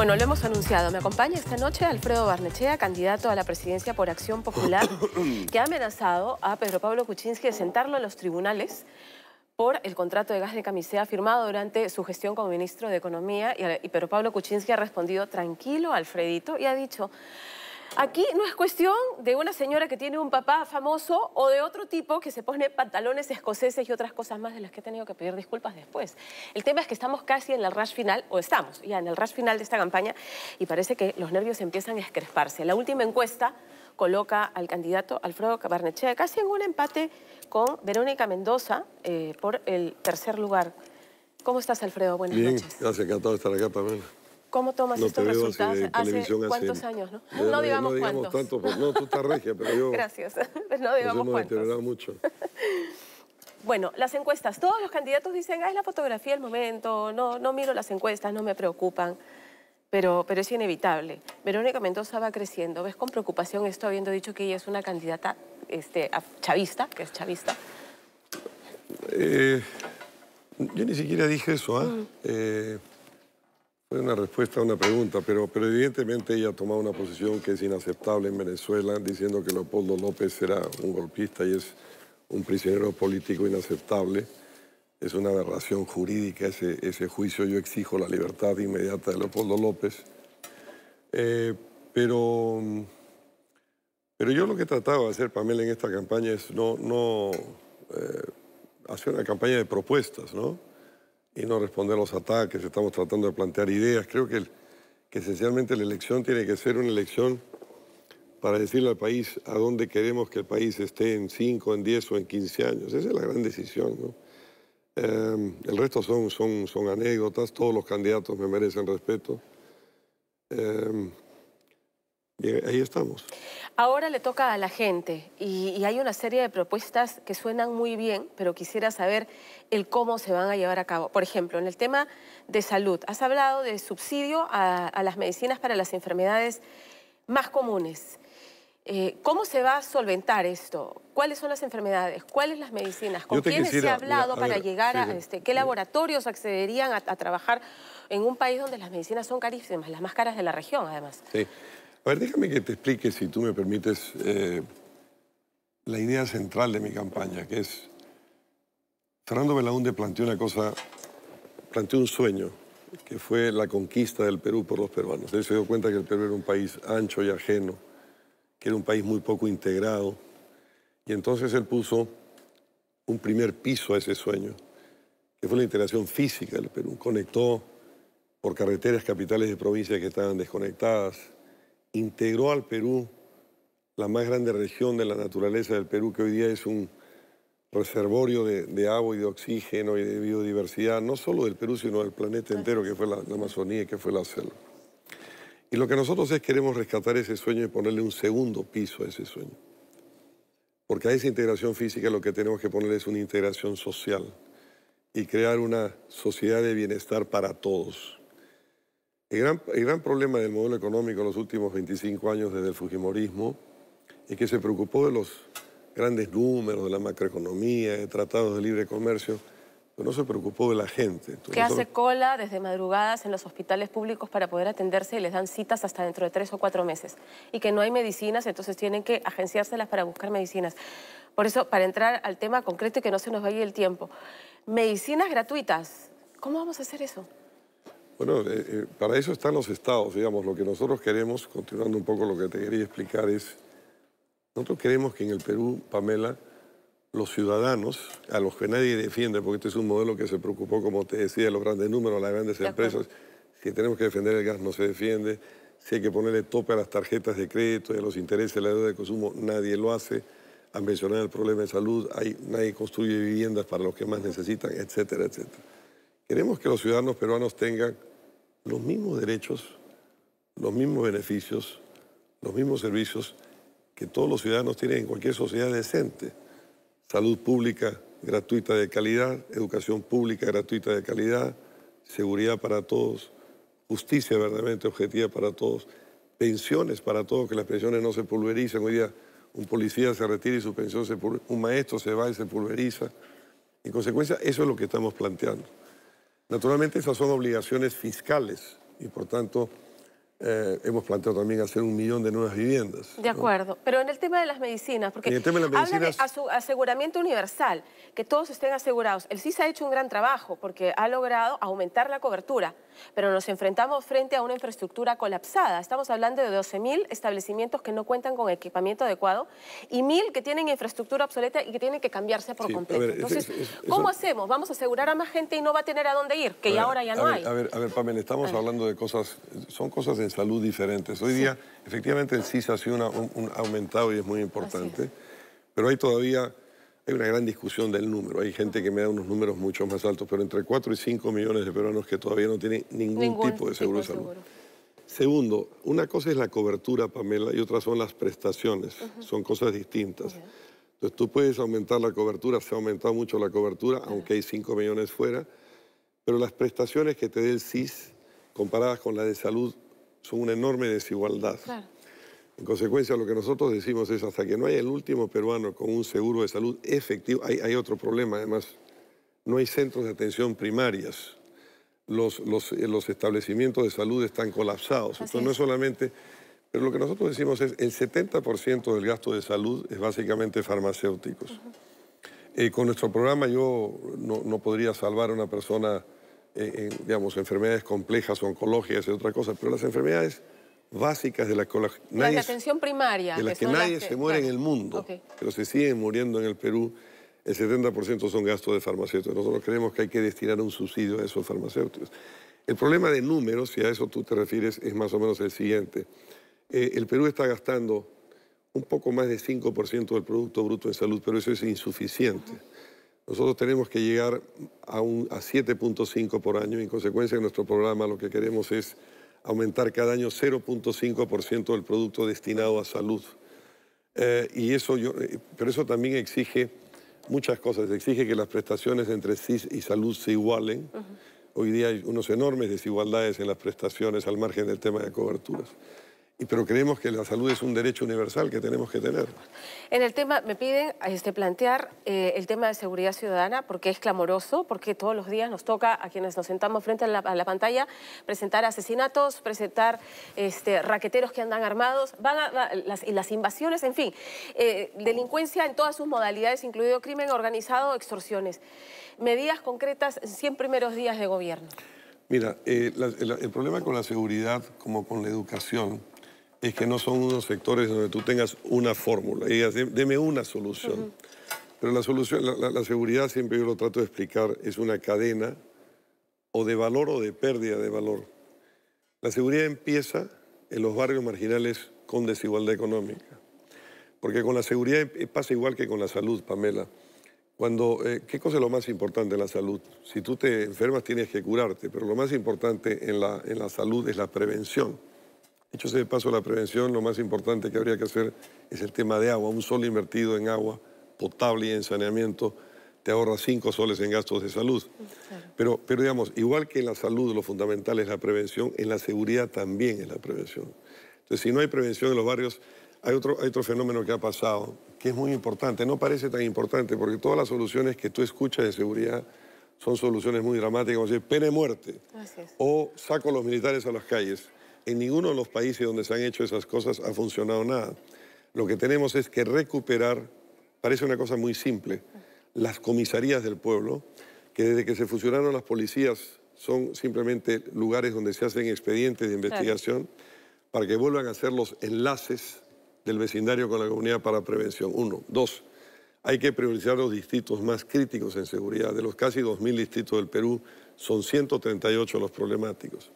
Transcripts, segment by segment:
Bueno, lo hemos anunciado. Me acompaña esta noche Alfredo Barnechea, candidato a la presidencia por Acción Popular, que ha amenazado a Pedro Pablo Kuczynski de sentarlo en los tribunales por el contrato de gas de camisea firmado durante su gestión como ministro de Economía. Y Pedro Pablo Kuczynski ha respondido: tranquilo, Alfredito, y ha dicho: aquí no es cuestión de una señora que tiene un papá famoso o de otro tipo que se pone pantalones escoceses y otras cosas más de las que he tenido que pedir disculpas después. El tema es que estamos casi en el rush final, o estamos ya en el rush final de esta campaña, y parece que los nervios empiezan a escresparse. La última encuesta coloca al candidato Alfredo Barnechea casi en un empate con Verónica Mendoza por el tercer lugar. ¿Cómo estás, Alfredo? Buenas noches. Gracias, encantado de estar acá, Pamela. ¿Cómo tomas estos resultados? ¿Hace cuántos años, no? No digamos cuántos. Tanto, pues, no, tú estás regia, pero yo... Gracias. No digamos cuántos. Deteriorado mucho. Bueno, las encuestas. Todos los candidatos dicen: es la fotografía del momento, no miro las encuestas, no me preocupan. Pero es inevitable. Verónica Mendoza va creciendo. ¿Ves con preocupación esto, habiendo dicho que ella es una candidata chavista, que es chavista? Yo ni siquiera dije eso, Fue una respuesta a una pregunta, pero evidentemente ella ha tomado una posición que es inaceptable en Venezuela, diciendo que Leopoldo López era un golpista y es un prisionero político inaceptable. Es una aberración jurídica ese juicio. Yo exijo la libertad inmediata de Leopoldo López. Pero yo lo que trataba de hacer, Pamela, en esta campaña es no hacer una campaña de propuestas, ¿no? Y no responder a los ataques. Estamos tratando de plantear ideas. Creo que esencialmente la elección tiene que ser una elección para decirle al país a dónde queremos que el país esté en 5, en 10 o en 15 años. Esa es la gran decisión, ¿no? El resto son anécdotas. Todos los candidatos me merecen respeto. Y ahí estamos. Ahora le toca a la gente y hay una serie de propuestas que suenan muy bien, pero quisiera saber el cómo se van a llevar a cabo. Por ejemplo, en el tema de salud, has hablado de subsidio a las medicinas para las enfermedades más comunes. ¿Cómo se va a solventar esto? ¿Cuáles son las enfermedades? ¿Cuáles las medicinas? ¿Con quiénes se ha hablado para llegar a qué laboratorios accederían a trabajar en un país donde las medicinas son carísimas, las más caras de la región, además? Sí. A ver, déjame que te explique, si tú me permites, la idea central de mi campaña, que es... Fernando Belaúnde planteó un sueño, que fue la conquista del Perú por los peruanos. Él se dio cuenta que el Perú era un país ancho y ajeno, que era un país muy poco integrado, y entonces él puso un primer piso a ese sueño, que fue la integración física del Perú. Conectó por carreteras capitales de provincias que estaban desconectadas, integró al Perú, la más grande región de la naturaleza del Perú, que hoy día es un reservorio de agua y de oxígeno y de biodiversidad, no solo del Perú, sino del planeta entero, que fue la Amazonía y que fue la selva. Y lo que nosotros queremos rescatar ese sueño y ponerle un segundo piso a ese sueño. Porque a esa integración física lo que tenemos que poner es una integración social y crear una sociedad de bienestar para todos. El gran problema del modelo económico en los últimos 25 años desde el fujimorismo es que se preocupó de los grandes números, de la macroeconomía, de tratados de libre comercio, pero no se preocupó de la gente. Entonces, que hace cola desde madrugadas en los hospitales públicos para poder atenderse y les dan citas hasta dentro de 3 o 4 meses. Y que no hay medicinas, entonces tienen que agenciárselas para buscar medicinas. Por eso, para entrar al tema concreto y que no se nos vaya el tiempo, medicinas gratuitas, ¿cómo vamos a hacer eso? Bueno, para eso están los estados, digamos. Lo que nosotros queremos, continuando un poco lo que te quería explicar, es... Nosotros queremos que en el Perú, Pamela, los ciudadanos, a los que nadie defiende, porque este es un modelo que se preocupó, como te decía, de los grandes números, las grandes empresas, si tenemos que defender el gas no se defiende, si hay que ponerle tope a las tarjetas de crédito y a los intereses de la deuda de consumo, nadie lo hace. Han mencionado el problema de salud, nadie construye viviendas para los que más necesitan, etcétera, etcétera. Queremos que los ciudadanos peruanos tengan los mismos derechos, los mismos beneficios, los mismos servicios que todos los ciudadanos tienen en cualquier sociedad decente. Salud pública gratuita de calidad, educación pública gratuita de calidad, seguridad para todos, justicia verdaderamente objetiva para todos, pensiones para todos, que las pensiones no se pulvericen. Hoy día un policía se retira y su pensión se pulveriza, un maestro se va y se pulveriza. En consecuencia, eso es lo que estamos planteando. Naturalmente, esas son obligaciones fiscales y, por tanto, hemos planteado también hacer 1 millón de nuevas viviendas. De acuerdo, ¿no? Pero en el tema de las medicinas, porque en el tema de las medicinas, habla de aseguramiento universal, que todos estén asegurados. El CIS ha hecho un gran trabajo porque ha logrado aumentar la cobertura, pero nos enfrentamos frente a una infraestructura colapsada. Estamos hablando de 12.000 establecimientos que no cuentan con equipamiento adecuado y 1.000 que tienen infraestructura obsoleta y que tienen que cambiarse por completo. Ver, entonces, ¿cómo hacemos? ¿Vamos a asegurar a más gente y no va a tener a dónde ir? Que ya ahora ya no hay. A ver, Pamela, estamos hablando de cosas, son cosas en salud diferentes. Hoy día, efectivamente, el CIS ha sido un aumentado y es muy importante, pero hay una gran discusión del número. Hay gente que me da unos números mucho más altos, pero entre 4 y 5 millones de peruanos que todavía no tienen ningún tipo de seguro de salud. Segundo, una cosa es la cobertura, Pamela, y otra son las prestaciones. Son cosas distintas. Entonces, tú puedes aumentar la cobertura, se ha aumentado mucho la cobertura, aunque hay 5 millones fuera, pero las prestaciones que te dé el CIS, comparadas con la de salud, son una enorme desigualdad. En consecuencia, lo que nosotros decimos es, hasta que no haya el último peruano con un seguro de salud efectivo, hay otro problema, además, no hay centros de atención primarias. Los establecimientos de salud están colapsados. Entonces, no es solamente... Pero lo que nosotros decimos es, el 70% del gasto de salud es básicamente farmacéuticos. Con nuestro programa yo no podría salvar a una persona digamos, enfermedades complejas, oncológicas y otra cosa, pero las enfermedades básicas de las de atención primaria, de las que nadie se muere en el mundo, pero se siguen muriendo en el Perú, el 70% son gastos de farmacéuticos. Nosotros creemos que hay que destinar un subsidio a esos farmacéuticos. El problema de números, si a eso tú te refieres, es más o menos el siguiente. El Perú está gastando un poco más de 5% del Producto Bruto en salud, pero eso es insuficiente. Nosotros tenemos que llegar a 7.5 por año y en consecuencia de nuestro programa lo que queremos es aumentar cada año 0.5% del producto destinado a salud. Pero eso también exige muchas cosas. Exige que las prestaciones entre CIS y salud se igualen. Hoy día hay unas enormes desigualdades en las prestaciones al margen del tema de coberturas. Pero creemos que la salud es un derecho universal que tenemos que tener. En el tema, me piden plantear el tema de seguridad ciudadana, porque es clamoroso, porque todos los días nos toca, a quienes nos sentamos frente a la pantalla, presentar asesinatos, presentar raqueteros que andan armados, las invasiones, en fin, delincuencia en todas sus modalidades, incluido crimen organizado, extorsiones. Medidas concretas en 100 primeros días de gobierno. Mira, el problema con la seguridad, como con la educación, es que no son unos sectores donde tú tengas una fórmula y digas, deme una solución. Pero la solución, la seguridad, siempre yo lo trato de explicar, es una cadena o de valor o de pérdida de valor. La seguridad empieza en los barrios marginales con desigualdad económica. Porque con la seguridad pasa igual que con la salud, Pamela. ¿Qué cosa es lo más importante en la salud? Si tú te enfermas tienes que curarte, pero lo más importante en la salud es la prevención. Dicho sea de paso, la prevención, lo más importante que habría que hacer es el tema de agua. Un sol invertido en agua potable y en saneamiento te ahorra 5 soles en gastos de salud. Pero digamos, igual que en la salud lo fundamental es la prevención, en la seguridad también es la prevención. Entonces, si no hay prevención en los barrios, hay otro fenómeno que ha pasado, que es muy importante. No parece tan importante, porque todas las soluciones que tú escuchas de seguridad son soluciones muy dramáticas, como decir, pena de muerte, o saco a los militares a las calles. En ninguno de los países donde se han hecho esas cosas ha funcionado nada. Lo que tenemos es que recuperar, parece una cosa muy simple, las comisarías del pueblo, que desde que se fusionaron las policías son simplemente lugares donde se hacen expedientes de investigación para que vuelvan a hacer los enlaces del vecindario con la comunidad para prevención. 1. 2. Hay que priorizar los distritos más críticos en seguridad. De los casi 2.000 distritos del Perú, son 138 los problemáticos.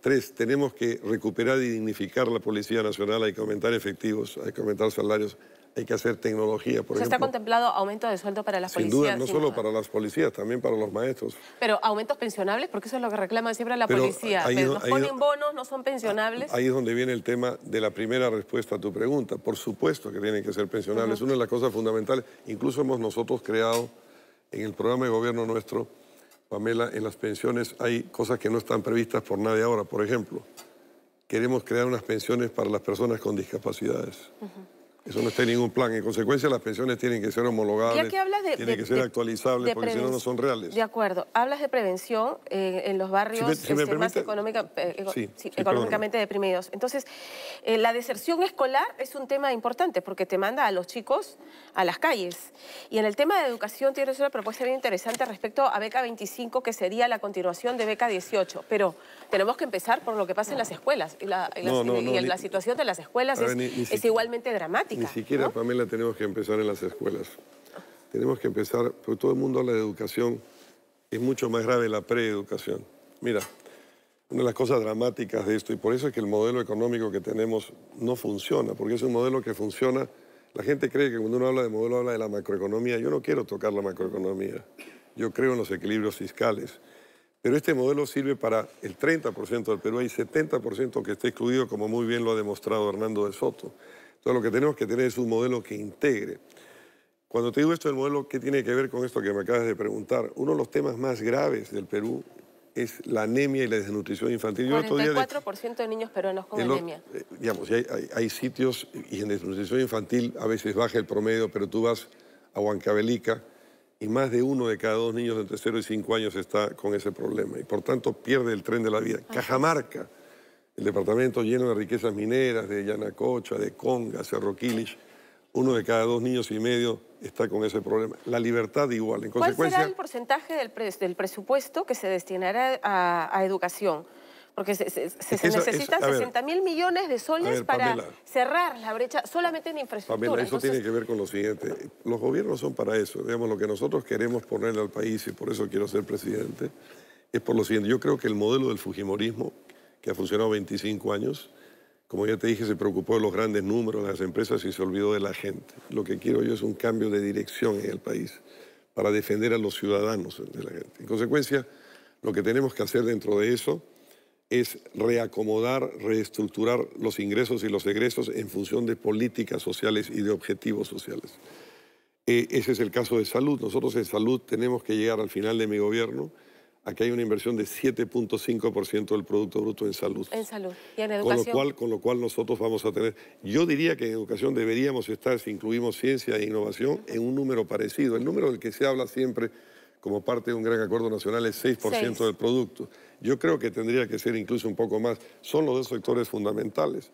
3, tenemos que recuperar y dignificar la Policía Nacional, hay que aumentar efectivos, hay que aumentar salarios, hay que hacer tecnología, por ejemplo. ¿Está contemplado aumento de sueldo para las policías? Sin duda, no solo para las policías, también para los maestros. Pero aumentos pensionables, porque eso es lo que reclama siempre la policía. Nos ponen bonos, no son pensionables. Ahí es donde viene el tema de la primera respuesta a tu pregunta. Por supuesto que tienen que ser pensionables, es una de las cosas fundamentales. Incluso hemos nosotros creado en el programa de gobierno nuestro, Pamela, en las pensiones hay cosas que no están previstas por nadie ahora. Por ejemplo, queremos crear unas pensiones para las personas con discapacidades. Eso no está en ningún plan. En consecuencia, las pensiones tienen que ser homologables, Ya que hablas tienen que ser actualizables, porque si no, no son reales. De acuerdo. Hablas de prevención en los barrios más económicamente deprimidos. Entonces, la deserción escolar es un tema importante porque te manda a los chicos a las calles. Y en el tema de educación tienes una propuesta bien interesante respecto a Beca 25, que sería la continuación de Beca 18. Pero tenemos que empezar por lo que pasa en las escuelas. Y la situación de las escuelas es igualmente dramática. Ni siquiera, ¿no? Pamela, tenemos que empezar en las escuelas. Tenemos que empezar, porque todo el mundo habla de educación, es mucho más grave la preeducación. Mira, una de las cosas dramáticas de esto, y por eso es que el modelo económico que tenemos no funciona, porque es un modelo que funciona. La gente cree que cuando uno habla de modelo, habla de la macroeconomía. Yo no quiero tocar la macroeconomía. Yo creo en los equilibrios fiscales. Pero este modelo sirve para el 30% del Perú. Hay 70% que está excluido, como muy bien lo ha demostrado Hernando de Soto. Entonces, lo que tenemos que tener es un modelo que integre. Cuando te digo esto del modelo, ¿qué tiene que ver con esto que me acabas de preguntar? Uno de los temas más graves del Perú es la anemia y la desnutrición infantil. 44% de niños peruanos con anemia. Digamos, hay sitios, y en desnutrición infantil a veces baja el promedio, pero tú vas a Huancavelica y más de 1 de cada 2 niños de entre 0 y 5 años está con ese problema. Y por tanto pierde el tren de la vida. Cajamarca, el departamento lleno de riquezas mineras, de Yanacocha, de Conga, Cerro Quilich, 1 de cada 2 niños y medio está con ese problema. La libertad igual. En consecuencia, ¿cuál será el porcentaje del presupuesto que se destinará a educación? Porque se necesitan 60.000 millones de soles para cerrar la brecha solamente en infraestructura. Pamela, eso tiene que ver con lo siguiente. Los gobiernos son para eso. Digamos, lo que nosotros queremos ponerle al país, y por eso quiero ser presidente, es por lo siguiente. Yo creo que el modelo del fujimorismo, que ha funcionado 25 años, como ya te dije, se preocupó de los grandes números de las empresas y se olvidó de la gente. Lo que quiero yo es un cambio de dirección en el país para defender a los ciudadanos de la gente. En consecuencia, lo que tenemos que hacer dentro de eso es reacomodar, reestructurar los ingresos y los egresos en función de políticas sociales y de objetivos sociales. Ese es el caso de salud. Nosotros en salud tenemos que llegar al final de mi gobierno a que hay una inversión de 7.5% del Producto Bruto en salud. En salud. ¿Y en educación? Con lo cual nosotros vamos a tener... Yo diría que en educación deberíamos estar, si incluimos ciencia e innovación, en un número parecido. El número del que se habla siempre como parte de un gran acuerdo nacional es 6% del producto. Yo creo que tendría que ser incluso un poco más. Son los 2 sectores fundamentales.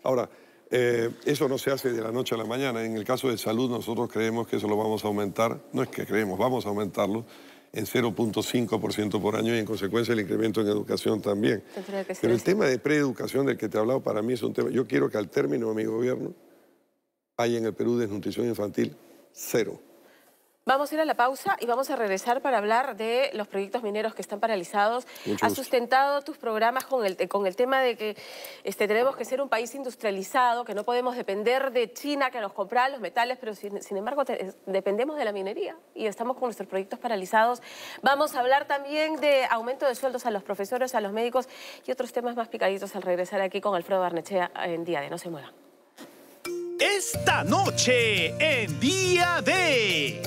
Ahora, eso no se hace de la noche a la mañana. En el caso de salud nosotros creemos que eso lo vamos a aumentar. No es que creemos, vamos a aumentarlo en 0.5% por año y en consecuencia el incremento en educación también. Pero el tema de preeducación del que te he hablado para mí es un tema... Yo quiero que al término de mi gobierno haya en el Perú desnutrición infantil 0. Vamos a ir a la pausa y vamos a regresar para hablar de los proyectos mineros que están paralizados. Has sustentado tus programas con el tema de que tenemos que ser un país industrializado, que no podemos depender de China que nos compra los metales, pero sin embargo dependemos de la minería y estamos con nuestros proyectos paralizados. Vamos a hablar también de aumento de sueldos a los profesores, a los médicos y otros temas más picaditos al regresar aquí con Alfredo Barnechea en Día D. No se muevan. Esta noche en Día D.